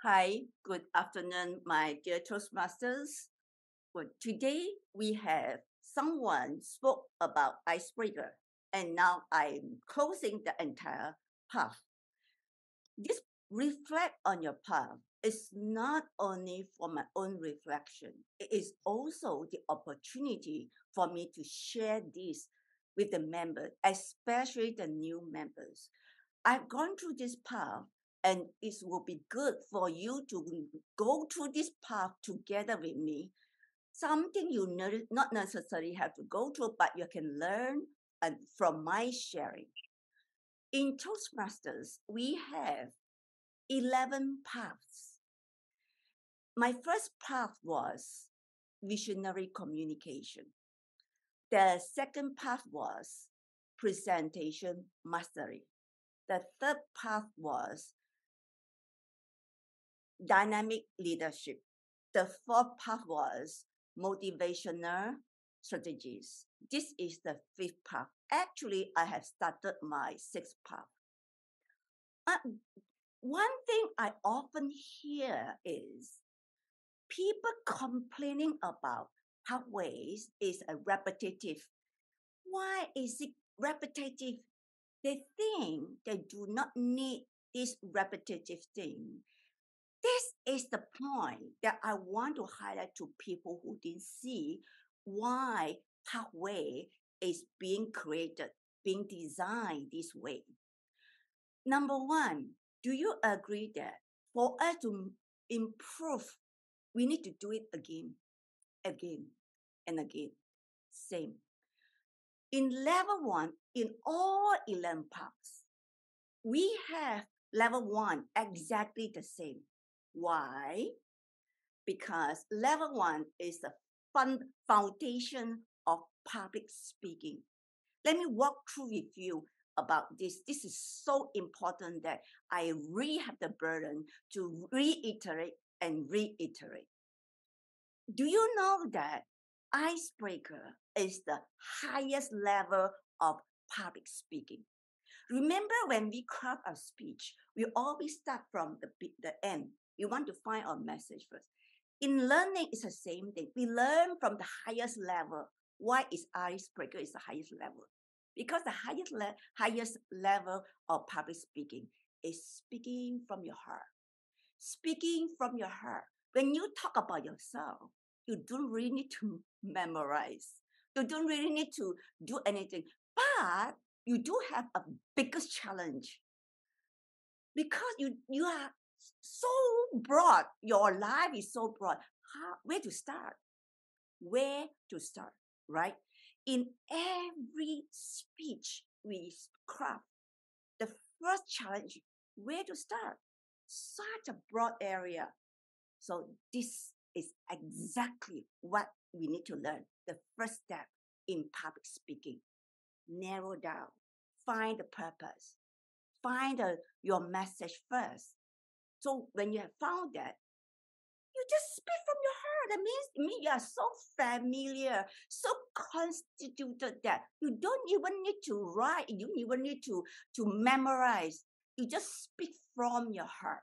Hi, good afternoon, my dear Toastmasters. Well, today we have someone spoke about icebreaker, and now I'm closing the entire path. This reflect on your path is not only for my own reflection, it is also the opportunity for me to share this with the members, especially the new members. I've gone through this path, and it will be good for you to go through this path together with me. Something you not necessarily have to go through, but you can learn from my sharing. In Toastmasters, we have 11 paths. My first path was visionary communication. The second path was presentation mastery. The third path was dynamic leadership. The fourth path was motivational strategies. This is the fifth path. Actually, I have started my sixth path. One thing I often hear is people complaining about pathways is a repetitive. Why is it repetitive? They think they do not need this repetitive thing. This is the point that I want to highlight to people who didn't see why pathway is being created, being designed this way. Number one, do you agree that for us to improve, we need to do it again, and again? Same. In level one, in all 11 paths, we have level one exactly the same. Why? Because level one is the foundation of public speaking. Let me walk through with you about this. This is so important that I really have the burden to reiterate and reiterate. Do you know that icebreaker is the highest level of public speaking? Remember when we craft a speech, we always start from the end. We want to find our message first. In learning, it's the same thing. We learn from the highest level. Why is icebreaker is the highest level? Because the highest level of public speaking is speaking from your heart. Speaking from your heart. When you talk about yourself, you don't really need to memorize. You don't really need to do anything. But you do have a biggest challenge because you are so broad. Your life is so broad. Where to start? Where to start, right? In every speech we craft, the first challenge, where to start? Such a broad area. So this is exactly what we need to learn. The first step in public speaking. Narrow down. Find the purpose. Find your message first. So when you have found that, you just speak from your heart. That means you are so familiar, so constituted that you don't even need to write. You don't even need to memorize. You just speak from your heart.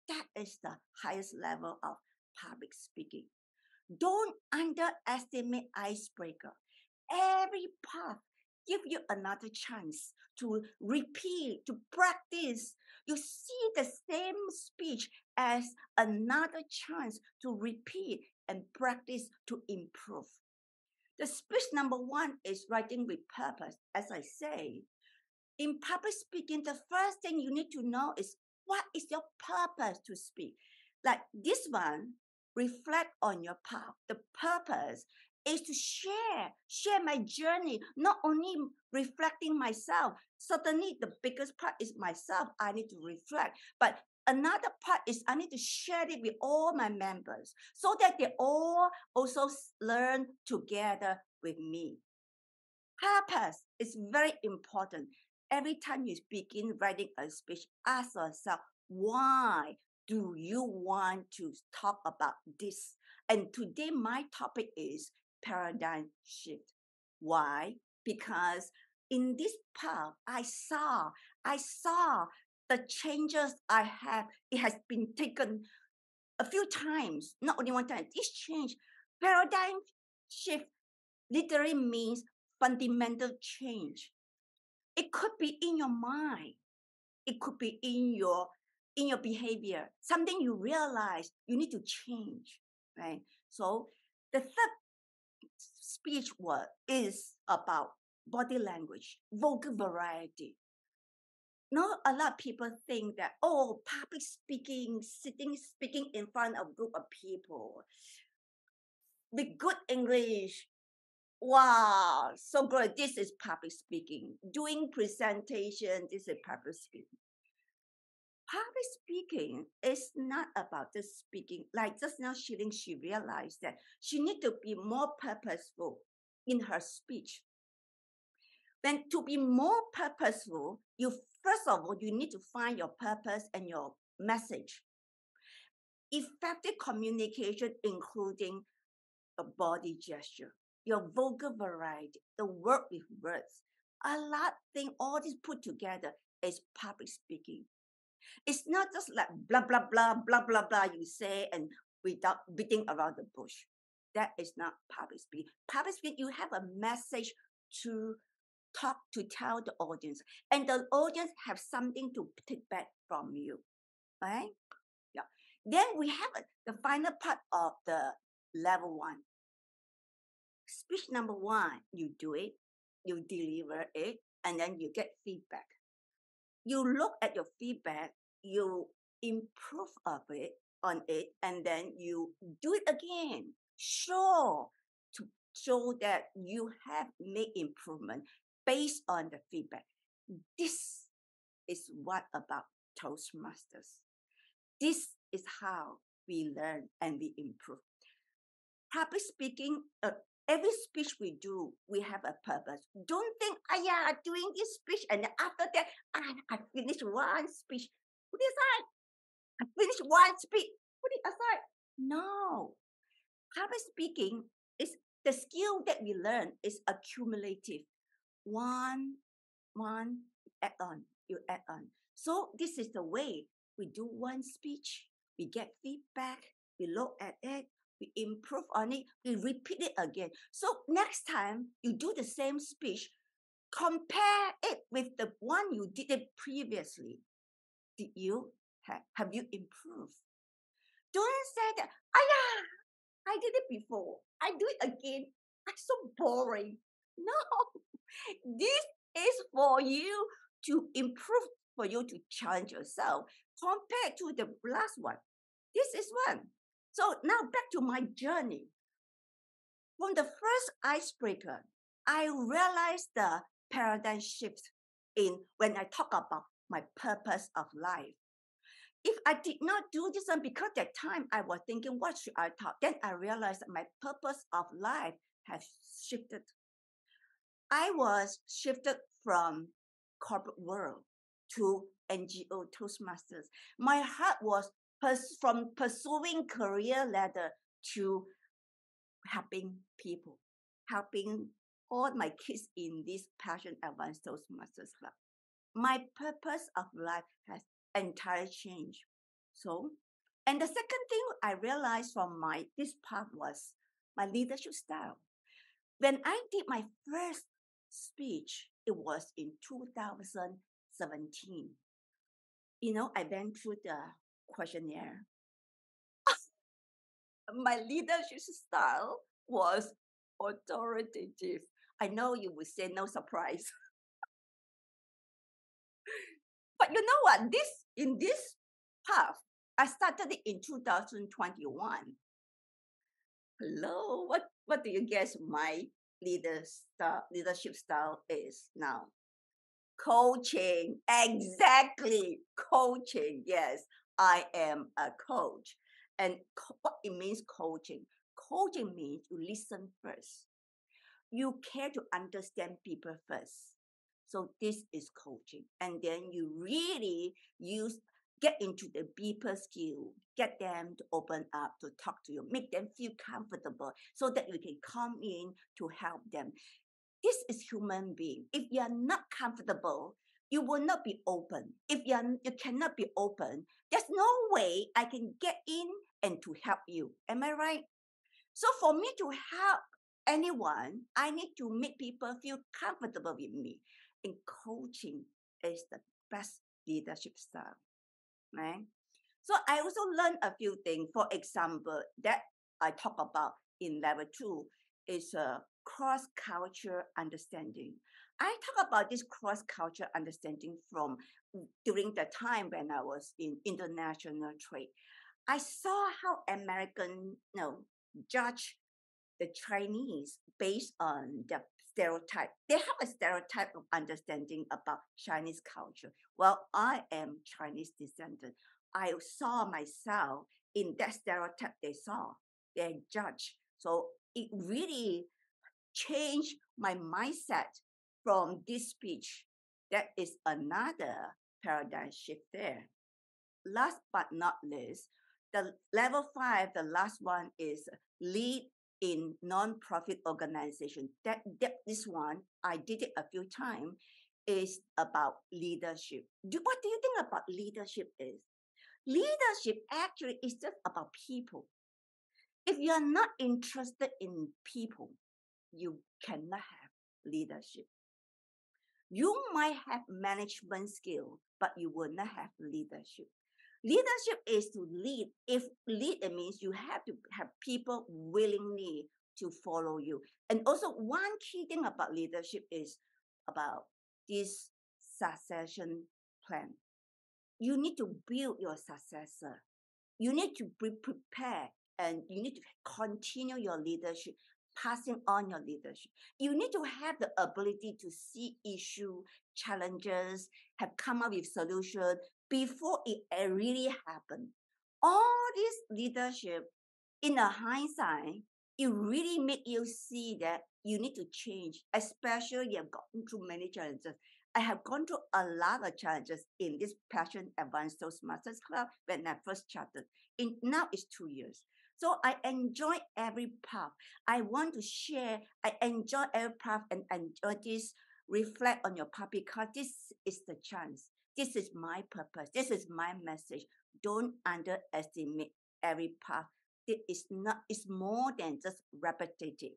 That is the highest level of public speaking. Don't underestimate icebreaker. Every path give you another chance to repeat, to practice. You see the same speech as another chance to repeat and practice to improve. The speech number one is writing with purpose. As I say, in public speaking, the first thing you need to know is what is your purpose to speak. Like this one, reflect on your path. The purpose is to share my journey, not only reflecting myself. Certainly the biggest part is myself. I need to reflect. But another part is I need to share it with all my members so that they all also learn together with me. Purpose is very important. Every time you begin writing a speech, ask yourself, why do you want to talk about this? And today my topic is paradigm shift. Why? Because in this path, I saw the changes I have. It has been taken a few times, not only one time. This change, paradigm shift literally means fundamental change. It could be in your mind. It could be in your behavior, something you realize you need to change, right? So the third speech word is about body language, vocal variety. Not a lot of people think that, oh, public speaking, speaking in front of a group of people with good English. Wow, so good. This is public speaking. Doing presentation, this is public speaking. Public speaking is not about just speaking. Like just now, she realized that she needs to be more purposeful in her speech. Then to be more purposeful, first of all, you need to find your purpose and your message. Effective communication, including a body gesture, your vocal variety, the work with words. A lot of things, all this put together is public speaking. It's not just like blah, blah, blah, blah, blah, blah, you say and without beating around the bush. That is not public speaking. Public speaking, you have a message to tell the audience, and the audience have something to take back from you, right? Yeah. Then we have the final part of the level 1. Speech number 1, you do it, you deliver it, and then you get feedback. You look at your feedback, you improve on it, and then you do it again. To show that you have made improvement based on the feedback. This is what about Toastmasters. This is how we learn and we improve. Public speaking, every speech we do, we have a purpose. Don't think, doing this speech, and then after that, I finished one speech. Put it aside. I finished one speech. Put it aside. No. Public speaking is the skill that we learn is accumulative. One, add on, you add on. So this is the way we do one speech, we get feedback, we look at it, we improve on it, we repeat it again. So next time you do the same speech, compare it with the one you did it previously. Have you improved? Don't say that, I did it before, I do it again, I'm so boring. No, this is for you to improve, for you to challenge yourself compared to the last one. This is one. So now back to my journey. From the first icebreaker, I realized the paradigm shift in when I talk about my purpose of life. If I did not do this one, because that time I was thinking, what should I talk? Then I realized that my purpose of life has shifted. I was shifted from corporate world to NGO Toastmasters. My heart was from pursuing career ladder to helping people, helping all my kids in this Passion Advanced Toastmasters Club. My purpose of life has entirely changed. So, and the second thing I realized from this part was my leadership style. When I did my first speech, it was in 2017. I went through the questionnaire. My leadership style was authoritative. I know you would say no surprise. But you know what? In this path, I started it in 2021. Hello, what do you guess my leadership style is now? Coaching. Exactly. Coaching. Yes, I am a coach. And what it means coaching? Coaching means you listen first. You care to understand people first. So this is coaching. And then you really get into the people skill, get them to open up, to talk to you, make them feel comfortable so that you can come in to help them. This is human being. If you are not comfortable, you will not be open. If you cannot be open, there's no way I can get in and to help you. Am I right? So for me to help anyone, I need to make people feel comfortable with me. And coaching is the best leadership style, right? So I also learned a few things. For example, that I talk about in level 2 is a cross-culture understanding. I talk about this cross-culture understanding from during the time when I was in international trade. I saw how American judge the Chinese based on the stereotype. They have a stereotype of understanding about Chinese culture. Well, I am Chinese descendant. I saw myself in that stereotype they saw, they judge. So it really changed my mindset from this speech. That is another paradigm shift there. Last but not least, the level 5, the last one is lead in non-profit organization. This one, I did it a few times, is about leadership. What do you think about leadership is? Leadership actually is just about people. If you are not interested in people, you cannot have leadership. You might have management skill, but you will not have leadership. Leadership is to lead. If lead, it means you have to have people willingly to follow you. And also one key thing about leadership is about this succession plan. You need to build your successor. You need to be prepared and you need to continue your leadership, passing on your leadership. You need to have the ability to see issue, challenges, have come up with solution before it really happened. All this leadership, in a hindsight, it really make you see that you need to change, especially you have gotten through many challenges. I have gone through a lot of challenges in this Passion Advanced Toastmasters Club when I first started. Now it's 2 years. So I enjoy every path. I want to share. I enjoy every path and enjoy this. Reflect on your path because this is the chance. This is my purpose. This is my message. Don't underestimate every path. It is not. It's more than just repetitive.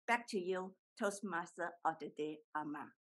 Back to you, Toastmaster of the day, Amar.